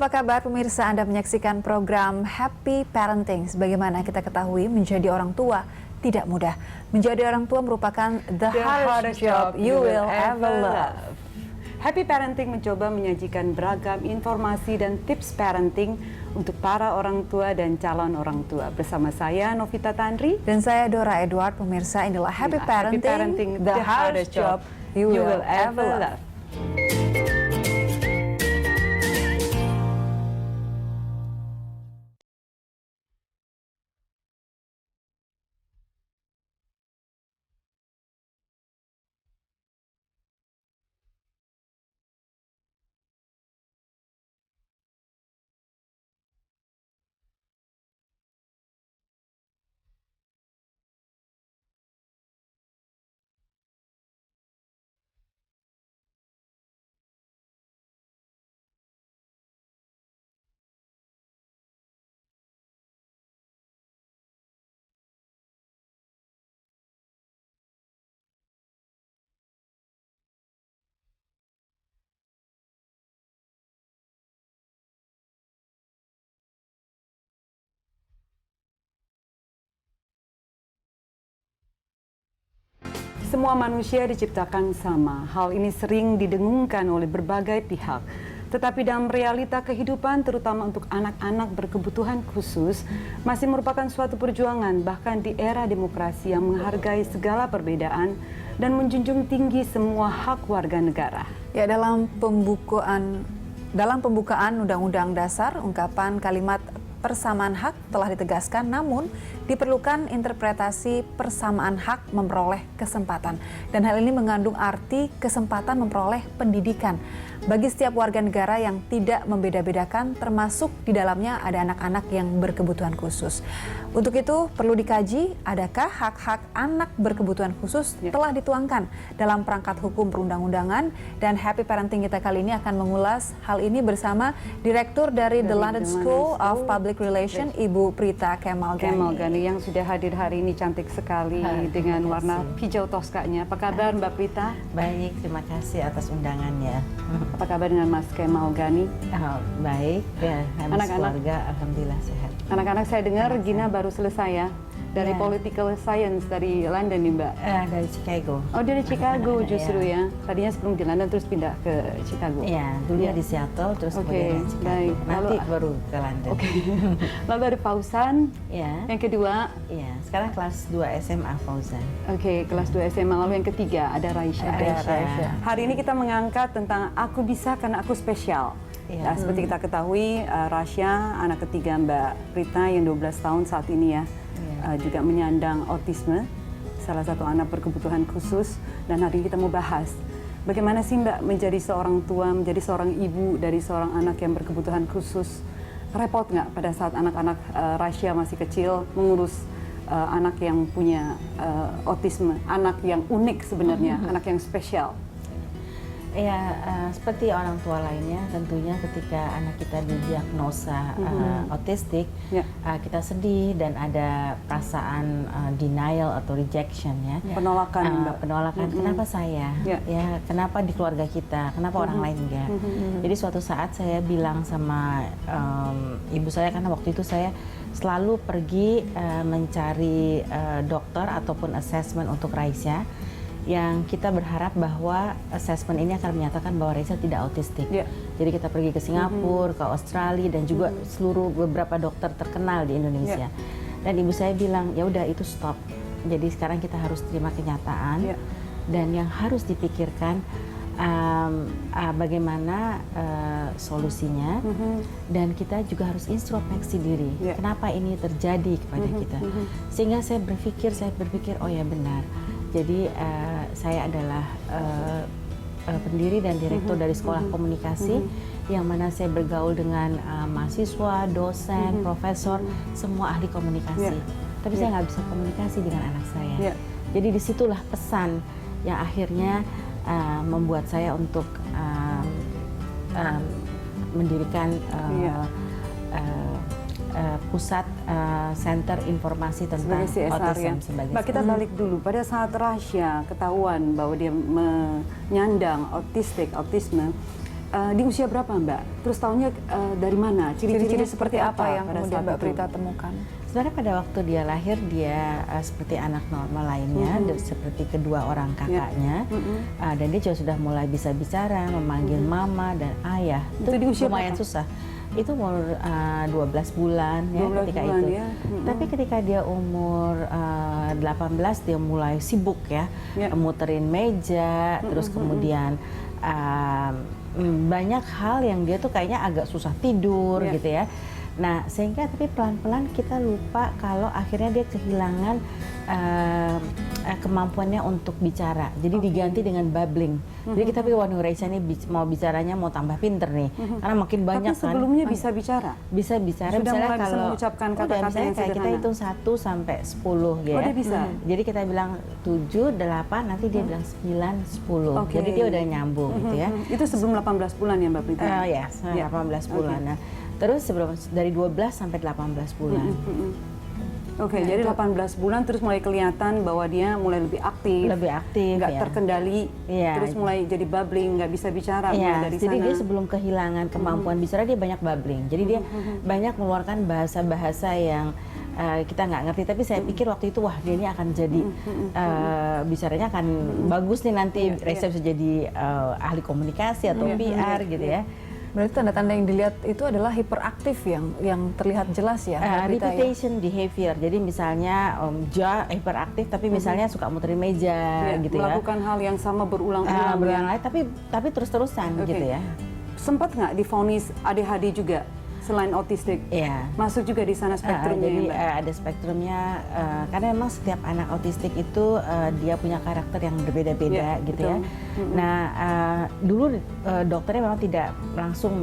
apa kabar pemirsa? Anda menyaksikan program Happy Parenting. Sebagaimana kita ketahui, menjadi orang tua tidak mudah. Menjadi orang tua merupakan the hardest job you will ever love. Happy Parenting mencoba menyajikan beragam informasi dan tips parenting untuk para orang tua dan calon orang tua. Bersama saya, Novita Tandri. Dan saya, Dora Edward. Pemirsa, inilah Happy Parenting, the hardest job you will ever love. Semua manusia diciptakan sama. Hal ini sering didengungkan oleh berbagai pihak. Tetapi dalam realita kehidupan, terutama untuk anak-anak berkebutuhan khusus, masih merupakan suatu perjuangan bahkan di era demokrasi yang menghargai segala perbedaan dan menjunjung tinggi semua hak warga negara. Ya, dalam pembukaan Undang-Undang Dasar, ungkapan kalimat persamaan hak telah ditegaskan, namun diperlukan interpretasi persamaan hak memperoleh kesempatan. Dan hal ini mengandung arti kesempatan memperoleh pendidikan bagi setiap warga negara yang tidak membeda-bedakan, termasuk di dalamnya ada anak-anak yang berkebutuhan khusus. Untuk itu perlu dikaji, adakah hak-hak anak berkebutuhan khusus telah dituangkan dalam perangkat hukum perundang-undangan. Dan Happy Parenting kita kali ini akan mengulas hal ini bersama Direktur dari The London School of Public Relations, Ibu Prita Kemal Ghani. Yang sudah hadir hari ini cantik sekali dengan warna hijau toskanya. Apa kabar Mbak Prita? Baik, terima kasih atas undangannya. Apa kabar dengan Mas Kemal Ghani? Baik, ya, keluarga alhamdulillah sehat. Anak-anak saya dengar Gina baru selesai ya dari Political Science dari London nih Mbak. Dari Chicago. Oh, dari Chicago justru ya. Tadinya sebelum di London terus pindah ke Chicago. Iya, dulunya di Seattle terus kemudian Chicago. Baik. Nanti baru ke London. Lalu ada Fauzan. Ya. Yang kedua? Iya, sekarang kelas 2 SMA Fauzan. Kelas 2 SMA. Lalu yang ketiga ada Raisya. Raisya. Hari ini kita mengangkat tentang aku bisa karena aku spesial. Nah, seperti kita ketahui, Raisya, anak ketiga Mbak Prita yang 12 tahun saat ini ya. Juga menyandang autisme, salah satu anak berkebutuhan khusus, dan hari ini kita mau bahas bagaimana sih Mbak menjadi seorang tua, menjadi seorang ibu dari seorang anak yang berkebutuhan khusus. Repot nggak pada saat anak-anak Raisya masih kecil mengurus anak yang punya autisme, anak yang unik sebenarnya, anak yang spesial? Ya, seperti orang tua lainnya, tentunya ketika anak kita didiagnosa autistik, kita sedih dan ada perasaan denial atau rejection ya. Penolakan, penolakan. Kenapa saya? Ya, kenapa di keluarga kita? Kenapa orang lain enggak? Jadi suatu saat saya bilang sama ibu saya, karena waktu itu saya selalu pergi mencari dokter ataupun assessment untuk Raisya, yang kita berharap bahwa assessment ini akan menyatakan bahwa Raisya tidak autistik. Jadi kita pergi ke Singapura, ke Australia, dan juga seluruh beberapa dokter terkenal di Indonesia. Dan ibu saya bilang, ya udah itu stop. Jadi sekarang kita harus terima kenyataan, dan yang harus dipikirkan bagaimana solusinya, dan kita juga harus introspeksi diri. Kenapa ini terjadi kepada kita? Sehingga saya berpikir, oh ya benar. Jadi saya adalah pendiri dan direktur dari Sekolah Komunikasi, yang mana saya bergaul dengan mahasiswa, dosen, profesor, semua ahli komunikasi. Tapi saya nggak bisa komunikasi dengan anak saya. Jadi disitulah pesan yang akhirnya membuat saya untuk mendirikan pusat center informasi tentang autism sebagai Mbak, kita balik dulu pada saat Raisya ketahuan bahwa dia menyandang autisme, di usia berapa Mbak? Terus tahunya dari mana? Ciri-cirinya seperti apa yang pada kemudian saat Mbak itu? Prita temukan? Sebenarnya pada waktu dia lahir dia seperti anak normal lainnya, seperti kedua orang kakaknya, dan dia juga sudah mulai bisa bicara, memanggil mama dan ayah. Itu di usia lumayan berapa? susah. Itu umur 12 bulan ya 12 ketika bulan, itu. ya. Tapi ketika dia umur 18 dia mulai sibuk ya, muterin meja, terus kemudian banyak hal yang dia tuh kayaknya agak susah tidur gitu ya. Nah, sehingga tapi pelan-pelan kita lupa kalau akhirnya dia kehilangan kemampuannya untuk bicara. Jadi diganti dengan babbling. Jadi kita pikir, wah Reisa ini mau bicaranya mau tambah pinter nih. Karena makin banyak Tapi sebelumnya bisa bicara? Bisa bicara. Sudah misalnya mulai bisa kalau mengucapkan kata-kata yang misalnya kayak kita sederhana? hitung 1 sampai 10 ya. Oh, dia bisa? Jadi kita bilang 7, 8, nanti dia bilang 9, 10. Jadi dia udah nyambung gitu ya. Itu sebelum 18 bulan ya Mbak Prita? Ya, 18 bulan. Nah, terus dari 12 sampai 18 bulan. Oke, jadi 18 bulan terus mulai kelihatan bahwa dia mulai lebih aktif. Lebih aktif, nggak ya. terkendali, Iya. terus mulai jadi babbling, nggak bisa bicara mulai dari jadi sana. dia sebelum kehilangan kemampuan bicara dia banyak babbling. Jadi dia banyak mengeluarkan bahasa-bahasa yang kita nggak ngerti. Tapi saya pikir waktu itu wah dia ini akan jadi bicaranya akan bagus nih nanti. Reisa bisa jadi ahli komunikasi atau PR gitu ya. Berarti tanda-tanda yang dilihat itu adalah hiperaktif yang terlihat jelas ya? Mbak Prita, ya? Repetition behavior. Jadi misalnya hiperaktif tapi misalnya suka muterin meja gitu ya. Melakukan hal yang sama berulang-ulang. Berulang tapi terus-terusan gitu ya. Sempat nggak divonis ADHD juga selain autistik? Iya. Masuk juga di sana spektrumnya Jadi ya, Mbak? ada spektrumnya, karena memang setiap anak autistik itu dia punya karakter yang berbeda-beda gitu ya. Nah dulu dokternya memang tidak langsung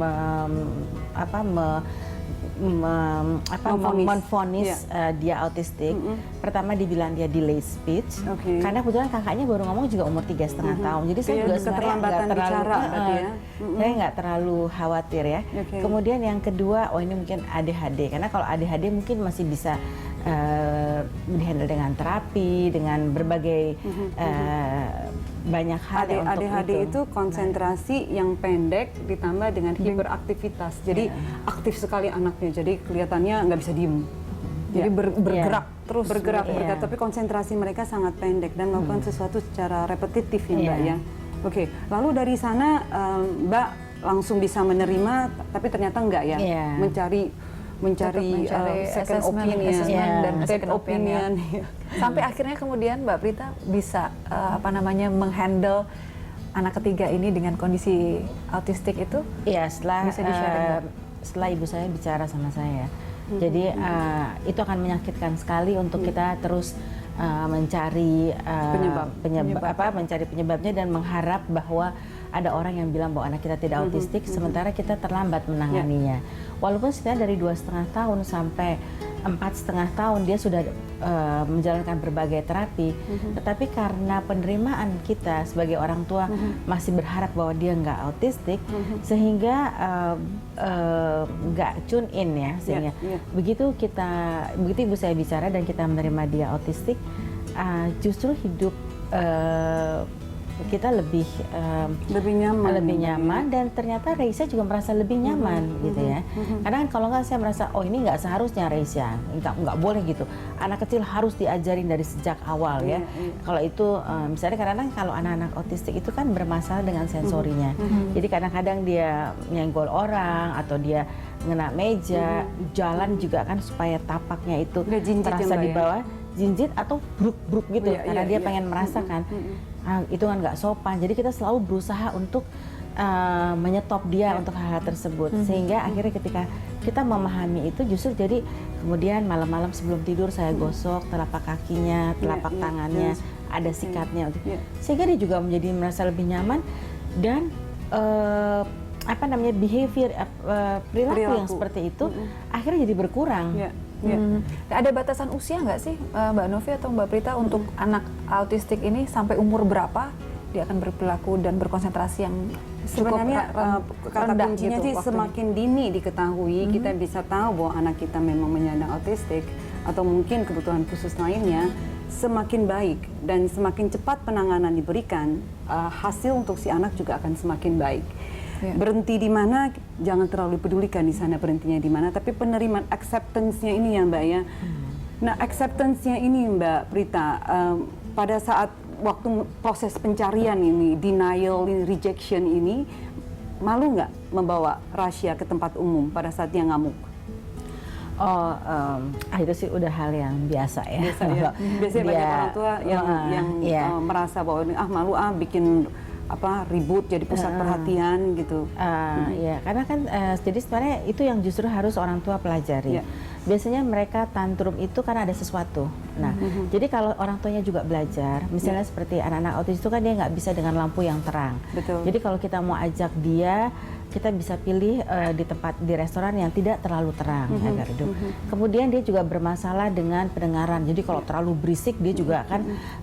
memvonis dia autistik. Pertama dibilang dia delay speech, karena kebetulan kakaknya baru ngomong juga umur 3,5 tahun. Jadi saya juga sebenarnya nggak terlalu khawatir ya. Kemudian yang kedua, oh ini mungkin ADHD, karena kalau ADHD mungkin masih bisa dihandle dengan terapi, dengan berbagai banyak hal untuk ADHD itu konsentrasi yang pendek ditambah dengan hiperaktivitas. Jadi aktif sekali anaknya. Jadi kelihatannya nggak bisa diem. Jadi bergerak terus. Bergerak, tapi konsentrasi mereka sangat pendek dan melakukan sesuatu secara repetitif ya Mbak ya. Oke, lalu dari sana Mbak langsung bisa menerima, tapi ternyata enggak ya, mencari second opinion dan second opinion. Sampai akhirnya kemudian Mbak Prita bisa menghandle anak ketiga ini dengan kondisi autistik itu? Iya, bisa di-sharing, setelah ibu saya bicara sama saya. Jadi itu akan menyakitkan sekali untuk kita terus mencari penyebabnya dan mengharap bahwa ada orang yang bilang bahwa anak kita tidak autistik, sementara kita terlambat menanganinya. Walaupun sebenarnya dari 2,5 tahun sampai 4,5 tahun dia sudah menjalankan berbagai terapi, tetapi karena penerimaan kita sebagai orang tua masih berharap bahwa dia nggak autistik, sehingga nggak tune in ya, sehingga begitu ibu saya bicara dan kita menerima dia autistik, justru hidup kita lebih nyaman dan ternyata Reisa juga merasa lebih nyaman gitu ya. Karena kan kalau nggak saya merasa oh ini nggak seharusnya Reisa, nggak boleh gitu. Anak kecil harus diajarin dari sejak awal ya. Kalau itu misalnya kadang-kadang kalau anak-anak autistik itu kan bermasalah dengan sensorinya. Jadi kadang-kadang dia nyenggol orang atau dia ngena meja, jalan juga kan supaya tapaknya itu terasa di bawah. Jinjit atau bruk-bruk gitu karena dia pengen merasakan itu kan nggak sopan, jadi kita selalu berusaha untuk menyetop dia untuk hal-hal tersebut, sehingga akhirnya ketika kita memahami itu justru jadi kemudian malam-malam sebelum tidur saya gosok telapak kakinya, telapak tangannya, ada sikatnya, sehingga dia juga menjadi merasa lebih nyaman dan behavior perilaku yang seperti itu akhirnya jadi berkurang. Ada batasan usia nggak sih Mbak Novi atau Mbak Prita untuk anak autistik ini sampai umur berapa dia akan berperilaku dan berkonsentrasi yang sebenarnya kata kuncinya sih waktunya. Semakin dini diketahui kita bisa tahu bahwa anak kita memang menyandang autistik atau mungkin kebutuhan khusus lainnya, semakin baik dan semakin cepat penanganan diberikan, hasil untuk si anak juga akan semakin baik. Berhenti di mana, jangan terlalu pedulikan di sana berhentinya di mana, tapi penerimaan acceptance-nya ini ya Mbak ya. Nah, acceptance-nya ini Mbak Prita, pada saat waktu proses pencarian ini, denial, rejection ini, malu nggak membawa Rasya ke tempat umum pada saat dia ngamuk? Oh, itu sih udah hal yang biasa ya. Biasanya banyak orang tua yang merasa bahwa malu bikin ribut jadi pusat perhatian gitu. Ya, karena kan jadi sebenarnya itu yang justru harus orang tua pelajari. Biasanya mereka tantrum itu karena ada sesuatu. Nah, jadi kalau orang tuanya juga belajar, misalnya seperti anak-anak autis itu kan dia nggak bisa dengan lampu yang terang. Betul. Jadi kalau kita mau ajak dia, kita bisa pilih di restoran yang tidak terlalu terang agar hidup. Kemudian dia juga bermasalah dengan pendengaran. Jadi kalau terlalu berisik dia juga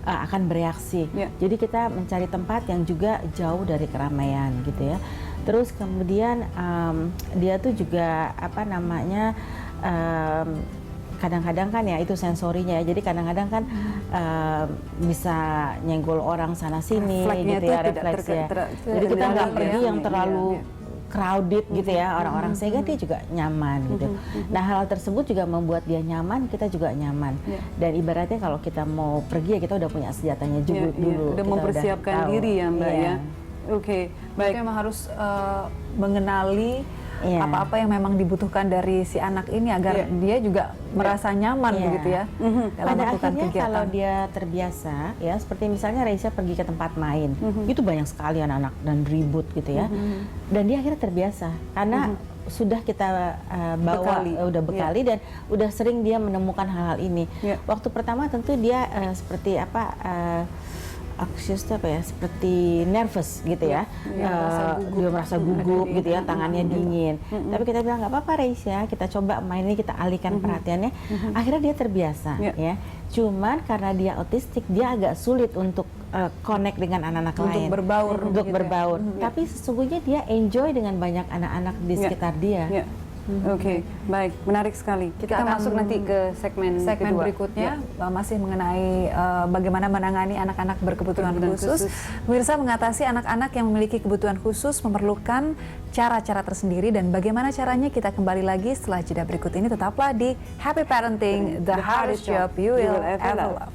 akan bereaksi. Jadi kita mencari tempat yang juga jauh dari keramaian gitu ya. Terus kemudian dia tuh juga kadang-kadang kan ya itu sensorinya. Jadi kadang-kadang kan bisa nyenggol orang sana sini gitu ya, refleksnya. Jadi kita nggak pergi yang terlalu crowded gitu ya orang-orang, sehingga dia juga nyaman gitu. Nah, hal tersebut juga membuat dia nyaman, kita juga nyaman. Dan ibaratnya kalau kita mau pergi ya kita udah punya senjatanya juga dulu. Udah mempersiapkan diri ya Mbak ya. Oke, baik. Memang harus mengenali apa-apa yang memang dibutuhkan dari si anak ini agar dia juga merasa nyaman begitu ya dalam pada melakukan akhirnya kegiatan. kalau dia terbiasa ya, seperti misalnya Reisa pergi ke tempat main, itu banyak sekali anak-anak dan ribut gitu ya, dan dia akhirnya terbiasa karena sudah kita bawa udah bekali dan udah sering dia menemukan hal-hal ini. Waktu pertama tentu dia seperti anxious seperti nervous gitu ya, dia merasa gugup gitu ya, tangannya dingin. Tapi kita bilang nggak apa-apa Reisa, kita coba main ini, kita alihkan perhatiannya. Akhirnya dia terbiasa ya. Cuman karena dia autistik, dia agak sulit untuk connect dengan anak-anak lain, untuk berbaur. Tapi sesungguhnya dia enjoy dengan banyak anak-anak di sekitar dia. Oke, baik, menarik sekali. Kita masuk nanti ke segmen kedua. Berikutnya masih mengenai bagaimana menangani anak-anak berkebutuhan khusus. Pemirsa, mengatasi anak-anak yang memiliki kebutuhan khusus memerlukan cara-cara tersendiri, dan bagaimana caranya kita kembali lagi setelah jeda berikut ini. Tetaplah di Happy Parenting, the hardest job you will ever love.